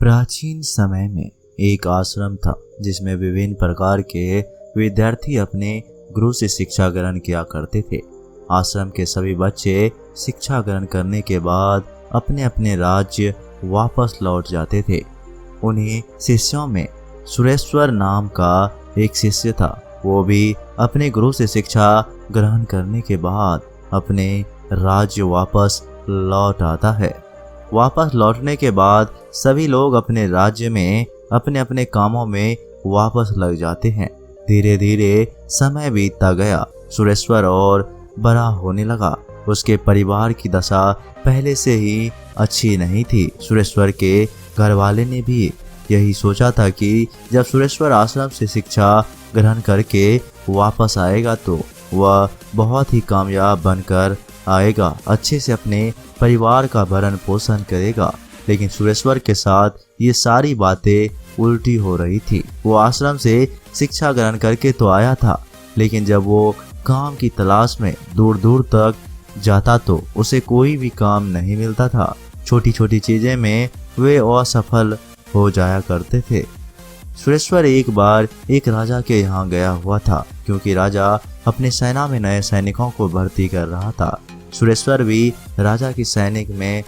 प्राचीन समय में एक आश्रम था जिसमें विभिन्न प्रकार के विद्यार्थी अपने गुरु से शिक्षा ग्रहण किया करते थे। आश्रम के सभी बच्चे शिक्षा ग्रहण करने के बाद अपने अपने राज्य वापस लौट जाते थे। उन्हीं शिष्यों में सुरेश्वर नाम का एक शिष्य था। वो भी अपने गुरु से शिक्षा ग्रहण करने के बाद अपने राज्य वापस लौट आता है। वापस लौटने के बाद सभी लोग अपने राज्य में अपने अपने कामों में वापस लग जाते हैं। धीरे धीरे समय बीतता गया। सुरेश्वर और बड़ा होने लगा। उसके परिवार की दशा पहले से ही अच्छी नहीं थी। सुरेश्वर के घर वाले ने भी यही सोचा था कि जब सुरेश्वर आश्रम से शिक्षा ग्रहण करके वापस आएगा तो वह बहुत ही कामयाब बनकर आएगा, अच्छे से अपने परिवार का भरण पोषण करेगा। लेकिन सुरेश्वर के साथ ये सारी बातें उल्टी हो रही थी। वो आश्रम से शिक्षा ग्रहण करके तो आया था, लेकिन जब वो काम की तलाश में दूर दूर तक जाता तो उसे कोई भी काम नहीं मिलता था। छोटी छोटी चीजें में वे असफल हो जाया करते थे। सुरेश्वर एक बार एक राजा के यहाँ गया हुआ था, क्योंकि राजा अपने सेना में नए सैनिकों को भर्ती कर रहा था। सुरेश्वर भी राजा की सैनिक में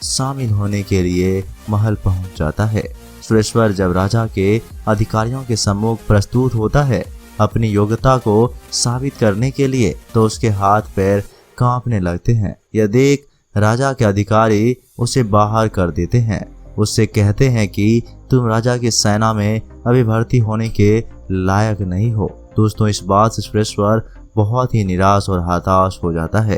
शामिल होने के लिए महल पहुंच जाता है। सुरेश्वर जब राजा के अधिकारियों के सम्मुख प्रस्तुत होता है अपनी योग्यता को साबित करने के लिए, तो उसके हाथ पैर कांपने लगते हैं। यह देख राजा के अधिकारी उसे बाहर कर देते हैं। उससे कहते हैं कि तुम राजा की सेना में अभी भर्ती होने के लायक नहीं हो। दोस्तों, इस बात से सुरेश्वर बहुत ही निराश और हताश हो जाता है,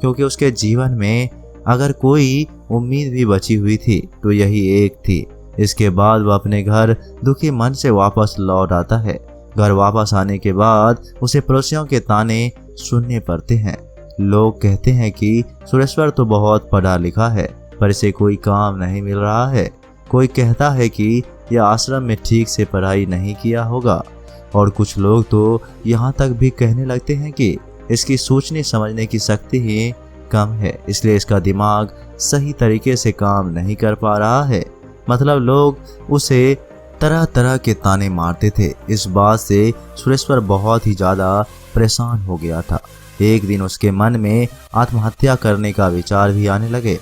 क्योंकि उसके जीवन में अगर कोई उम्मीद भी बची हुई थी तो यही एक थी। इसके बाद वह अपने घर दुखी मन से वापस लौट आता है। घर वापस आने के बाद उसे पड़ोसियों के ताने सुनने पड़ते हैं। लोग कहते हैं कि सुरेश्वर तो बहुत पढ़ा लिखा है, पर इसे कोई काम नहीं मिल रहा है। कोई कहता है कि यह आश्रम में ठीक से पढ़ाई नहीं किया होगा, और कुछ लोग तो यहाँ तक भी कहने लगते हैं कि इसकी सोचने समझने की शक्ति ही कम है, इसलिए इसका दिमाग सही तरीके से काम नहीं कर पा रहा है। मतलब लोग उसे तरह तरह के ताने मारते थे। इस बात से सुरेश्वर बहुत ही ज़्यादा परेशान हो गया था। एक दिन उसके मन में आत्महत्या करने का विचार भी आने लगे।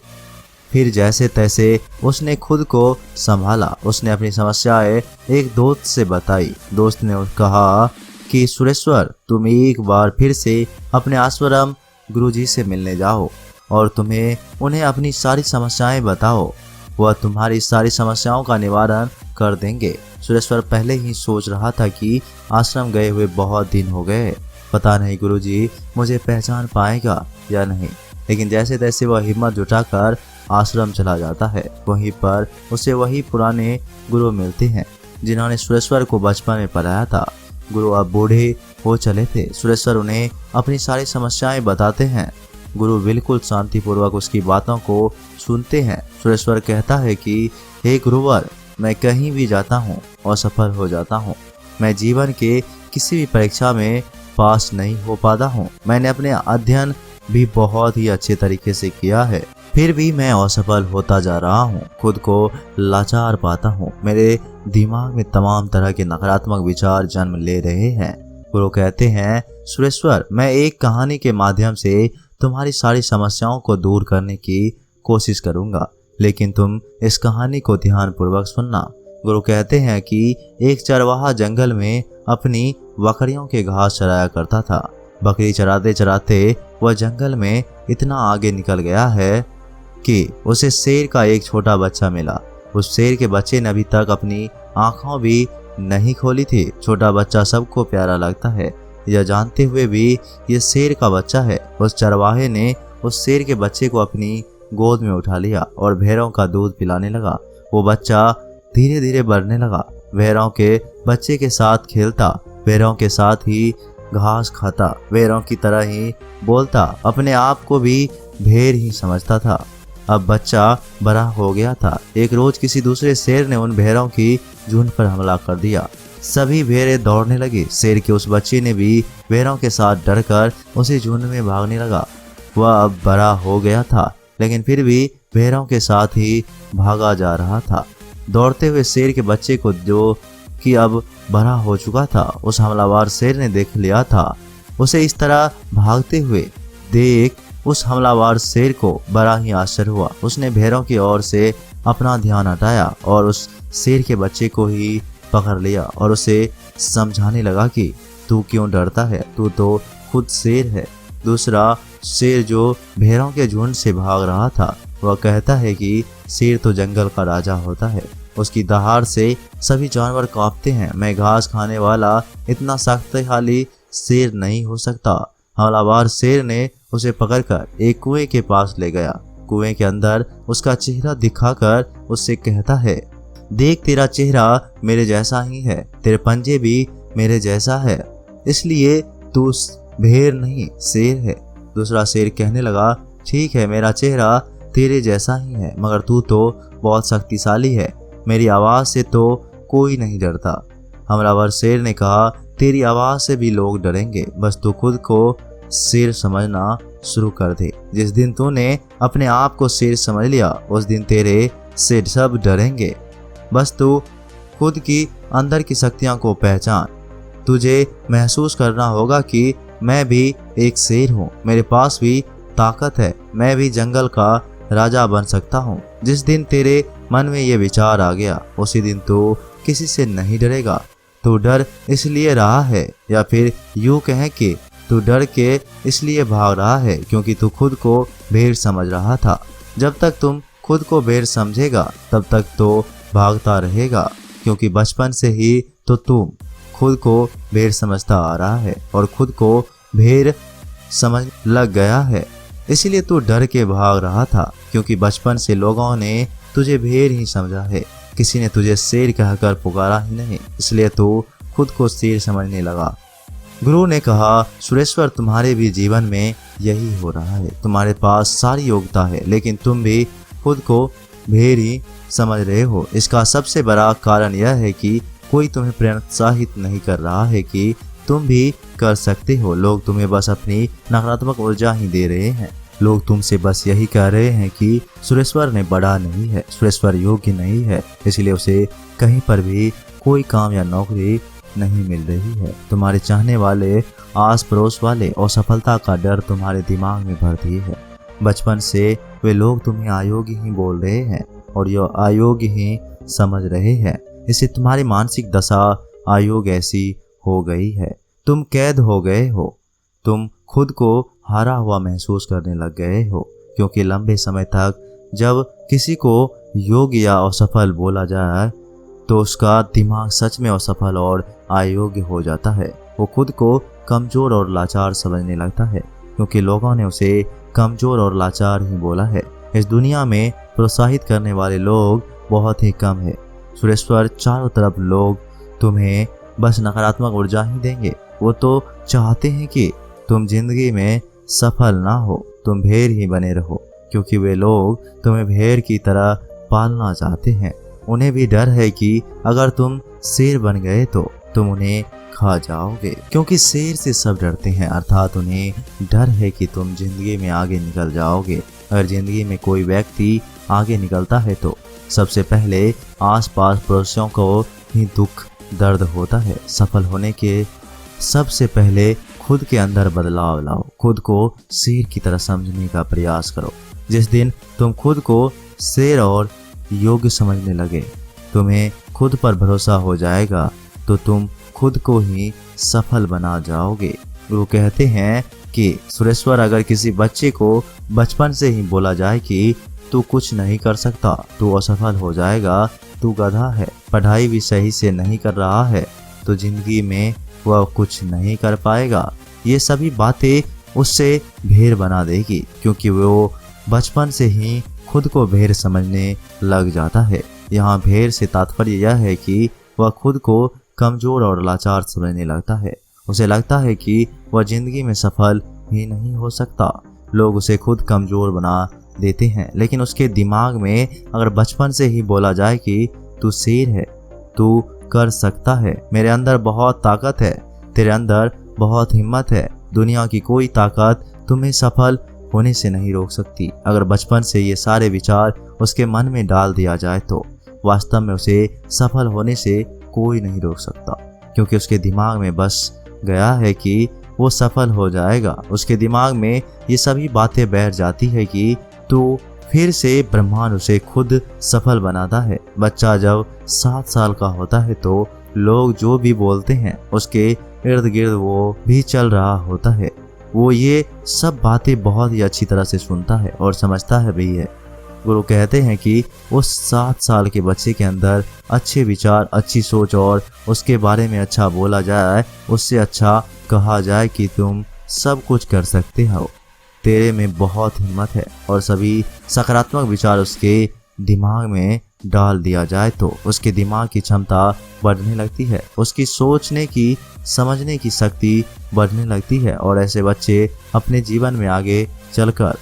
फिर जैसे तैसे उसने खुद को संभाला। उसने अपनी समस्याएं एक दोस्त से बताई। दोस्त ने कहा कि सुरेश्वर, तुम एक बार फिर से अपने आश्रम गुरुजी से मिलने जाओ और तुम्हें उन्हें अपनी सारी समस्याएं बताओ। वह तुम्हारी सारी समस्याओं का निवारण कर देंगे। सुरेश्वर पहले ही सोच रहा था कि आश्रम गए हुए बहुत दिन हो गए, पता नहीं गुरुजी मुझे पहचान पाएगा या नहीं। लेकिन जैसे तैसे वह हिम्मत जुटाकर आश्रम चला जाता है। वहीं पर उसे वही पुराने गुरु मिलते हैं जिन्होंने सुरेश्वर को बचपन में पढ़ाया था। गुरु अब बूढ़े हो चले थे। सुरेश्वर उन्हें अपनी सारी समस्याएं बताते हैं। गुरु बिल्कुल शांतिपूर्वक उसकी बातों को सुनते हैं। सुरेश्वर कहता है कि हे गुरुवर, मैं कहीं भी जाता हूँ और सफल हो जाता हूँ। मैं जीवन के किसी भी परीक्षा में पास नहीं हो पाता हूँ। मैंने अपने अध्ययन भी बहुत ही अच्छे तरीके से किया है, फिर भी मैं असफल होता जा रहा हूँ। खुद को लाचार पाता हूँ। मेरे दिमाग में तमाम तरह के नकारात्मक विचार जन्म ले रहे हैं। गुरु कहते हैं, सुरेश्वर, मैं एक कहानी के माध्यम से तुम्हारी सारी समस्याओं को दूर करने की कोशिश करूंगा, लेकिन तुम इस कहानी को ध्यानपूर्वक सुनना। गुरु कहते हैं कि एक चरवाहा जंगल में अपनी बकरियों के घास चराया करता था। बकरी चराते चराते वह जंगल में इतना आगे निकल गया है कि उसे शेर का एक छोटा बच्चा मिला। उस शेर के बच्चे ने अभी तक अपनी आंखों भी नहीं खोली थी। छोटा बच्चा सबको प्यारा लगता है, यह जानते हुए भी ये शेर का बच्चा है। उस चरवाहे ने उस शेर के बच्चे को अपनी गोद में उठा लिया और भेड़ों का दूध पिलाने लगा। वो बच्चा धीरे धीरे बढ़ने लगा। भेड़ों के बच्चे के साथ खेलता, भेड़ों के साथ ही घास खाता, भेड़ों की तरह ही बोलता, अपने आप को भी भेड़ ही समझता था। अब बच्चा बड़ा हो गया था। एक रोज किसी दूसरे शेर ने उन भेड़ों की झुंड पर हमला कर दिया। सभी भेड़ें दौड़ने लगी। शेर के उस बच्चे ने भी भेड़ों के साथ डरकर उसी झुंड में भागने लगा। वह अब बड़ा हो गया था, लेकिन फिर भी भेड़ों के साथ ही भागा जा रहा था। दौड़ते हुए शेर के बच्चे को, जो कि अब बड़ा हो चुका था, उस हमलावर शेर ने देख लिया था। उसे इस तरह भागते हुए देख उस हमलावर शेर को बड़ा ही आश्चर्य हुआ। उसने भेड़ों की ओर से अपना ध्यान हटाया और उस शेर के बच्चे को ही पकड़ लिया और उसे समझाने लगा कि तू क्यों डरता है, तू तो खुद शेर है। दूसरा शेर जो भेड़ों के झुंड से भाग रहा था, वह कहता है कि शेर तो जंगल का राजा होता है, उसकी दहाड़ से सभी जानवर कांपते हैं। मैं घास खाने वाला इतना शक्तिशाली शेर नहीं हो सकता। हमलावर शेर ने उसे पकड़कर एक कुएं के पास ले गया। कुएं के अंदर उसका चेहरा दिखाकर उससे कहता है, देख तेरा चेहरा मेरे जैसा ही है, तेरे पंजे भी मेरे जैसा है, इसलिए तू भेड़ नहीं शेर है। दूसरा शेर कहने लगा, ठीक है, मेरा चेहरा तेरे जैसा ही है, मगर तू तो बहुत शक्तिशाली है, मेरी आवाज़ से तो कोई नहीं डरता। हमलावर शेर ने कहा, तेरी आवाज़ से भी लोग डरेंगे, बस तू खुद को शेर समझना शुरू कर दे। जिस दिन तूने अपने आप को शेर समझ लिया, उस दिन तेरे से सब डरेंगे। बस तू खुद की अंदर की शक्तियों को पहचान। तुझे महसूस करना होगा कि मैं भी एक शेर हूँ, मेरे पास भी ताकत है, मैं भी जंगल का राजा बन सकता हूँ। जिस दिन तेरे मन में ये विचार आ गया, उसी दिन तू किसी से नहीं डरेगा। तू डर इसलिए रहा है, या फिर यूँ कहें कि तू डर के इसलिए भाग रहा है क्योंकि तू खुद को भेड़ समझ रहा था। जब तक तुम खुद को भेड़ समझेगा, तब तक तो भागता रहेगा, क्योंकि बचपन से ही तो तुम खुद को भेड़ समझता आ रहा है और खुद को भेड़ समझ लग गया है। इसीलिए तू डर के भाग रहा था, क्योंकि बचपन से लोगों ने तुझे भेड़ ही समझा है, किसी ने तुझे शेर कहकर पुकारा ही नहीं, इसलिए तू खुद को शेर समझने लगा। गुरु ने कहा, सुरेश्वर, तुम्हारे भी जीवन में यही हो रहा है। तुम्हारे पास सारी योग्यता है, लेकिन तुम भी खुद को भेड़ ही समझ रहे हो। इसका सबसे बड़ा कारण यह है कि कोई तुम्हें प्रोत्साहित नहीं कर रहा है कि तुम भी कर सकते हो। लोग तुम्हें बस अपनी नकारात्मक ऊर्जा ही दे रहे हैं। लोग तुमसे बस यही कह रहे हैं कि सुरेश्वर ने बड़ा नहीं है, सुरेश्वर योग्य नहीं है, इसलिए उसे कहीं पर भी कोई काम या नौकरी नहीं मिल रही है। तुम्हारे चाहने वाले, आस पड़ोस वाले असफलता का डर तुम्हारे दिमाग में भर दिए है। बचपन से वे लोग तुम्हें अयोग्य ही बोल रहे हैं और यह अयोग्य ही समझ रहे हैं। इससे तुम्हारी मानसिक दशा अयोग्य ऐसी हो गई है। तुम कैद हो गए हो। तुम खुद को हारा हुआ महसूस करने लग गए हो, क्योंकि लंबे समय तक जब किसी को योग्य या असफल बोला जाए तो उसका दिमाग सच में असफल और अयोग्य हो जाता है। वो खुद को कमज़ोर और लाचार समझने लगता है, क्योंकि लोगों ने उसे कमज़ोर और लाचार ही बोला है। इस दुनिया में प्रोत्साहित करने वाले लोग बहुत ही कम है। सुरेश्वर, चारों तरफ लोग तुम्हें बस नकारात्मक ऊर्जा ही देंगे। वो तो चाहते हैं कि तुम जिंदगी में सफल ना हो, तुम भेड़ ही बने रहो, क्योंकि वे लोग तुम्हें भेड़ की तरह पालना चाहते हैं। उन्हें भी डर है कि अगर तुम शेर बन गए तो तुम उन्हें खा जाओगे, क्योंकि शेर से सब डरते हैं, अर्थात उन्हें डर है कि तुम जिंदगी में आगे निकल जाओगे। अगर जिंदगी में कोई व्यक्ति आगे निकलता है तो सबसे पहले आसपास पड़ोसियों को ही दुख दर्द होता है। सफल होने के सबसे पहले खुद के अंदर बदलाव लाओ, खुद को शेर की तरह समझने का प्रयास करो। जिस दिन तुम खुद को शेर और योग्य समझने लगे, तुम्हें खुद पर भरोसा हो जाएगा, तो तुम खुद को ही सफल बना जाओगे। वो कहते हैं कि सुरेश्वर, अगर किसी बच्चे को बचपन से ही बोला जाए कि तू कुछ नहीं कर सकता, तू असफल हो जाएगा, तू गधा है, पढ़ाई भी सही से नहीं कर रहा है, तो जिंदगी में वह कुछ नहीं कर पाएगा, ये सभी बातें उससे भेड़ बना देगी, क्योंकि वो बचपन से ही खुद को भेड़ समझने लग जाता है। यहाँ भेड़ से तात्पर्य यह है कि वह खुद को कमज़ोर और लाचार समझने लगता है। उसे लगता है कि वह जिंदगी में सफल ही नहीं हो सकता। लोग उसे खुद कमज़ोर बना देते हैं, लेकिन उसके दिमाग में अगर बचपन से ही बोला जाए कि तू शेर है, तू कर सकता है, मेरे अंदर बहुत ताकत है, तेरे अंदर बहुत हिम्मत है, दुनिया की कोई ताकत तुम्हें सफल होने से नहीं रोक सकती। अगर बचपन से ये सारे विचार उसके मन में डाल दिया जाए तो वास्तव में उसे सफल होने से कोई नहीं रोक सकता, क्योंकि उसके दिमाग में बस गया है कि वो सफल हो जाएगा। उसके दिमाग में ये सभी बातें बैठ जाती है कि तो फिर से ब्रह्मांड उसे खुद सफल बनाता है। बच्चा जब 7 साल का होता है तो लोग जो भी बोलते हैं उसके इर्द गिर्द वो भी चल रहा होता है। वो ये सब बातें बहुत ही अच्छी तरह से सुनता है और समझता है भी है। गुरु कहते हैं कि उस 7 साल के बच्चे के अंदर अच्छे विचार, अच्छी सोच और उसके बारे में अच्छा बोला जाए, उससे अच्छा कहा जाए कि तुम सब कुछ कर सकते हो, तेरे में बहुत हिम्मत है, और सभी सकारात्मक विचार उसके दिमाग में डाल दिया जाए तो उसके दिमाग की क्षमता बढ़ने लगती है, उसकी सोचने की, समझने की शक्ति बढ़ने लगती है, और ऐसे बच्चे अपने जीवन में आगे चलकर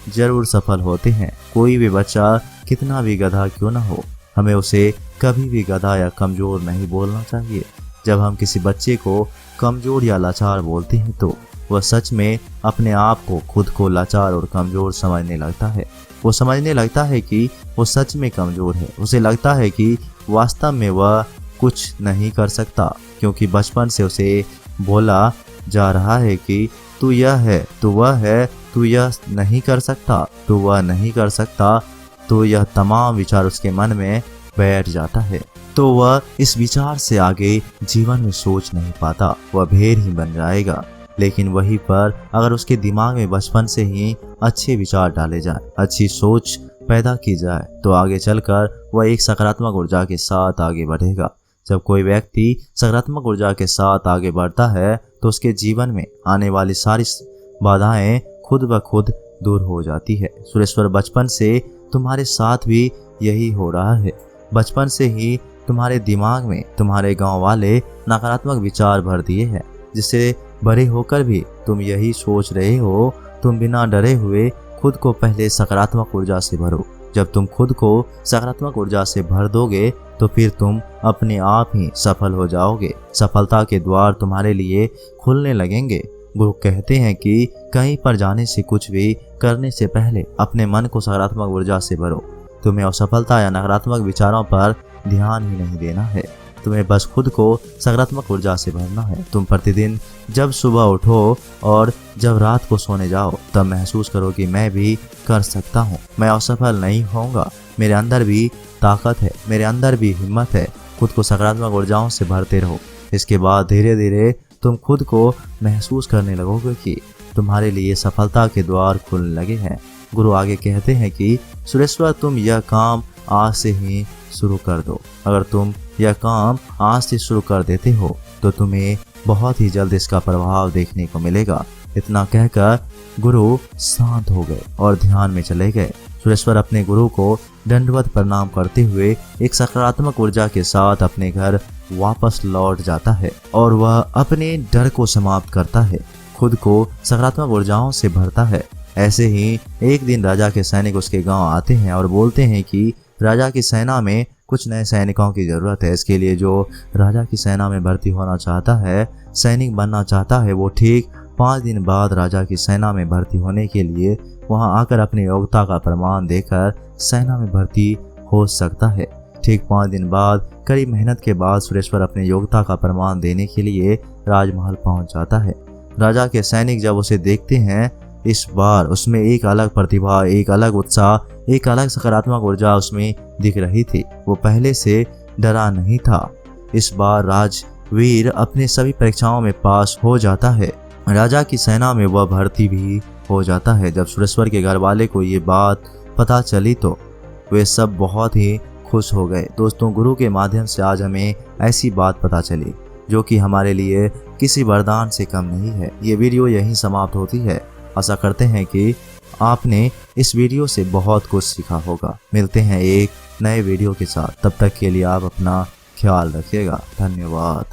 जरूर सफल होते हैं। कोई भी बच्चा कितना भी गधा क्यों ना हो, हमें उसे कभी भी गधा या कमजोर नहीं बोलना चाहिए। जब हम किसी बच्चे को कमजोर या लाचार बोलते हैं तो वह सच में अपने आप को, खुद को लाचार और कमजोर समझने लगता है। वो समझने लगता है कि वो सच में कमजोर है। उसे लगता है कि वास्तव में वह कुछ नहीं कर सकता, क्योंकि बचपन से उसे बोला जा रहा है कि तू यह है, तू वह है, तू यह नहीं कर सकता, तू वह नहीं कर सकता। तो यह तमाम विचार उसके मन में बैठ जाता है, तो वह इस विचार से आगे जीवन में सोच नहीं पाता, वह भेड़ ही बन जाएगा। लेकिन वहीं पर अगर उसके दिमाग में बचपन से ही अच्छे विचार डाले जाए, अच्छी सोच पैदा की जाए, तो आगे चलकर वह एक सकारात्मक ऊर्जा के साथ आगे बढ़ेगा। जब कोई व्यक्ति सकारात्मक ऊर्जा के साथ आगे बढ़ता है तो उसके जीवन में आने वाली सारी बाधाएं खुद ब खुद दूर हो जाती है। सुरेश्वर, बचपन से तुम्हारे साथ भी यही हो रहा है। बचपन से ही तुम्हारे दिमाग में तुम्हारे गांव वाले नकारात्मक विचार भर दिए हैं, जिससे बड़े होकर भी तुम यही सोच रहे हो। तुम बिना डरे हुए खुद को पहले सकारात्मक ऊर्जा से भरो। जब तुम खुद को सकारात्मक ऊर्जा से भर दोगे तो फिर तुम अपने आप ही सफल हो जाओगे। सफलता के द्वार तुम्हारे लिए खुलने लगेंगे। गुरु कहते हैं कि कहीं पर जाने से, कुछ भी करने से पहले अपने मन को सकारात्मक ऊर्जा से भरो। तुम्हें असफलता या नकारात्मक विचारों पर ध्यान ही नहीं देना है, तुम्हें बस खुद को सकारात्मक ऊर्जा से भरना है। तुम प्रतिदिन जब सुबह उठो और जब रात को सोने जाओ तब महसूस करो कि मैं भी कर सकता हूँ, मैं असफल नहीं होऊंगा, मेरे अंदर भी ताकत है, मेरे अंदर भी हिम्मत है। खुद को सकारात्मक ऊर्जाओं से भरते रहो। इसके बाद धीरे धीरे तुम खुद को महसूस करने लगोगे कि तुम्हारे लिए सफलता के द्वार खुलने लगे हैं। गुरु आगे कहते हैं कि सुरेश्वर, तुम यह काम आज से ही शुरू कर दो। अगर तुम यह काम आज से शुरू कर देते हो तो तुम्हें बहुत ही जल्द इसका प्रभाव देखने को मिलेगा। इतना कहकर गुरु शांत हो गए और ध्यान में चले गए। सुरेश्वर अपने गुरु को दंडवत प्रणाम करते हुए एक सकारात्मक ऊर्जा के साथ अपने घर वापस लौट जाता है और वह अपने डर को समाप्त करता है, खुद को सकारात्मक ऊर्जाओं से भरता है। ऐसे ही एक दिन राजा के सैनिक उसके गांव आते हैं और बोलते हैं कि राजा की सेना में कुछ नए सैनिकों की जरूरत है। इसके लिए जो राजा की सेना में भर्ती होना चाहता है, सैनिक बनना चाहता है, वो ठीक 5 दिन बाद राजा की सेना में भर्ती होने के लिए वहां आकर अपनी योग्यता का प्रमाण देकर सेना में भर्ती हो सकता है। ठीक 5 दिन बाद कड़ी मेहनत के बाद सुरेश्वर अपने योग्यता का प्रमाण देने के लिए राजमहल पहुंच जाता है। राजा के सैनिक जब उसे देखते हैं, इस बार उसमें एक अलग प्रतिभा, एक अलग उत्साह, एक अलग सकारात्मक ऊर्जा उसमें दिख रही थी। वो पहले से डरा नहीं था। इस बार राजवीर अपने सभी परीक्षाओं में पास हो जाता है। राजा की सेना में वह भर्ती भी हो जाता है। जब सुरेश्वर के घर वाले को ये बात पता चली तो वे सब बहुत ही खुश हो गए। दोस्तों, गुरु के माध्यम से आज हमें ऐसी बात पता चली जो कि हमारे लिए किसी वरदान से कम नहीं है। ये वीडियो यहीं समाप्त होती है। आशा करते हैं कि आपने इस वीडियो से बहुत कुछ सीखा होगा। मिलते हैं एक नए वीडियो के साथ, तब तक के लिए आप अपना ख्याल रखिएगा। धन्यवाद।